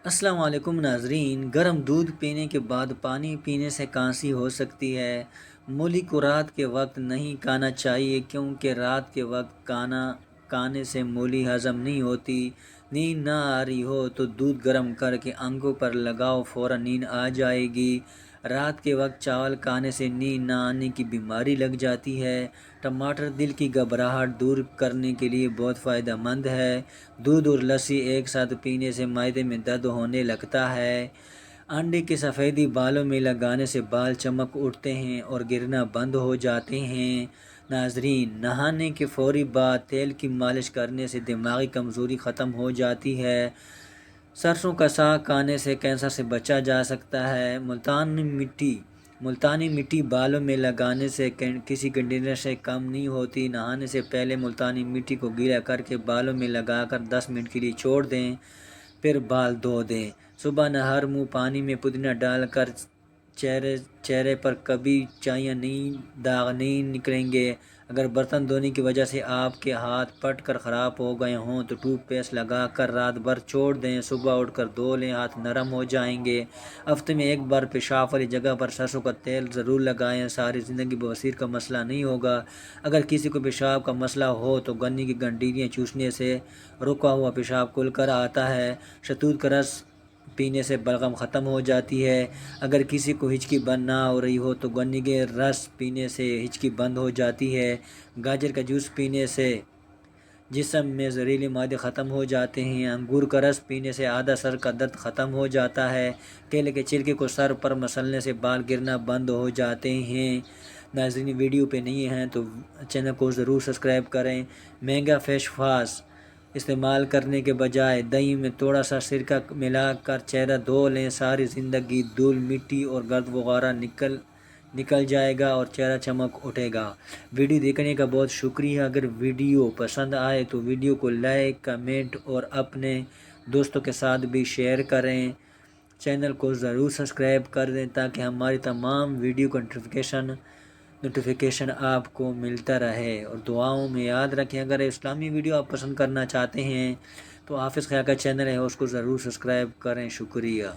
السلام علیکم ناظرین، گرم دودھ پینے کے بعد پانی پینے سے کھانسی ہو سکتی ہے۔ مولی کو رات کے وقت نہیں کھانا چاہیے کیونکہ رات کے وقت کھانے سے مولی ہضم نہیں ہوتی۔ نیند نہ آ رہی ہو تو دودھ گرم کر کے آنکھوں پر لگاؤ، فوراً نیند آ جائے گی۔ رات کے وقت چاول کھانے سے نیند نہ آنے کی بیماری لگ جاتی ہے۔ ٹماٹر دل کی گھبراہٹ دور کرنے کے لیے بہت فائدہ مند ہے۔ دودھ اور لسی ایک ساتھ پینے سے معدے میں درد ہونے لگتا ہے۔ انڈے کی سفیدی بالوں میں لگانے سے بال چمک اٹھتے ہیں اور گرنا بند ہو جاتے ہیں۔ ناظرین، نہانے کے فوری بعد تیل کی مالش کرنے سے دماغی کمزوری ختم ہو جاتی ہے۔ سرسوں کا ساگ کھانے سے کینسر سے بچا جا سکتا ہے۔ ملتانی مٹی بالوں میں لگانے سے کسی کنڈیشنر سے کم نہیں ہوتی۔ نہانے سے پہلے ملتانی مٹی کو گیلا کر کے بالوں میں لگا کر 10 منٹ کے لیے چھوڑ دیں، پھر بال دھو دیں۔ صبح نہر منہ پانی میں پودینہ ڈال کر چہرے پر کبھی چایا داغ نہیں نکلیں گے۔ اگر برتن دھونے کی وجہ سے آپ کے ہاتھ پٹ کر خراب ہو گئے ہوں تو ٹوتھ پیسٹ لگا کر رات بھر چھوڑ دیں، صبح اٹھ کر دھو لیں، ہاتھ نرم ہو جائیں گے۔ ہفتے میں ایک بار پیشاب والی جگہ پر سرسوں کا تیل ضرور لگائیں، ساری زندگی بواسیر کا مسئلہ نہیں ہوگا۔ اگر کسی کو پیشاب کا مسئلہ ہو تو گنے کی گنڈیریاں چوسنے سے رکا ہوا پیشاب کھل کر آتا ہے۔ شہتوت کا رس پینے سے بلغم ختم ہو جاتی ہے۔ اگر کسی کو ہچکی بند نہ ہو رہی ہو تو گنے کے رس پینے سے ہچکی بند ہو جاتی ہے۔ گاجر کا جوس پینے سے جسم میں زہریلے مادے ختم ہو جاتے ہیں۔ انگور کا رس پینے سے آدھا سر کا درد ختم ہو جاتا ہے۔ کیلے کے چھلکے کو سر پر مسلنے سے بال گرنا بند ہو جاتے ہیں۔ ناظرین، ویڈیو پہ نہیں ہیں تو چینل کو ضرور سبسکرائب کریں۔ مہنگا فیس واش استعمال کرنے کے بجائے دہی میں تھوڑا سا سرکہ ملا کر چہرہ دھو لیں، ساری زندگی دھول مٹی اور گرد وغیرہ نکل جائے گا اور چہرہ چمک اٹھے گا۔ ویڈیو دیکھنے کا بہت شکریہ۔ اگر ویڈیو پسند آئے تو ویڈیو کو لائک، کمنٹ اور اپنے دوستوں کے ساتھ بھی شیئر کریں۔ چینل کو ضرور سبسکرائب کر دیں تاکہ ہماری تمام ویڈیو کا نوٹیفیکیشن آپ کو ملتا رہے، اور دعاؤں میں یاد رکھیں۔ اگر اسلامی ویڈیو آپ پسند کرنا چاہتے ہیں تو حافظ خیا کا چینل ہے، اس کو ضرور سبسکرائب کریں۔ شکریہ۔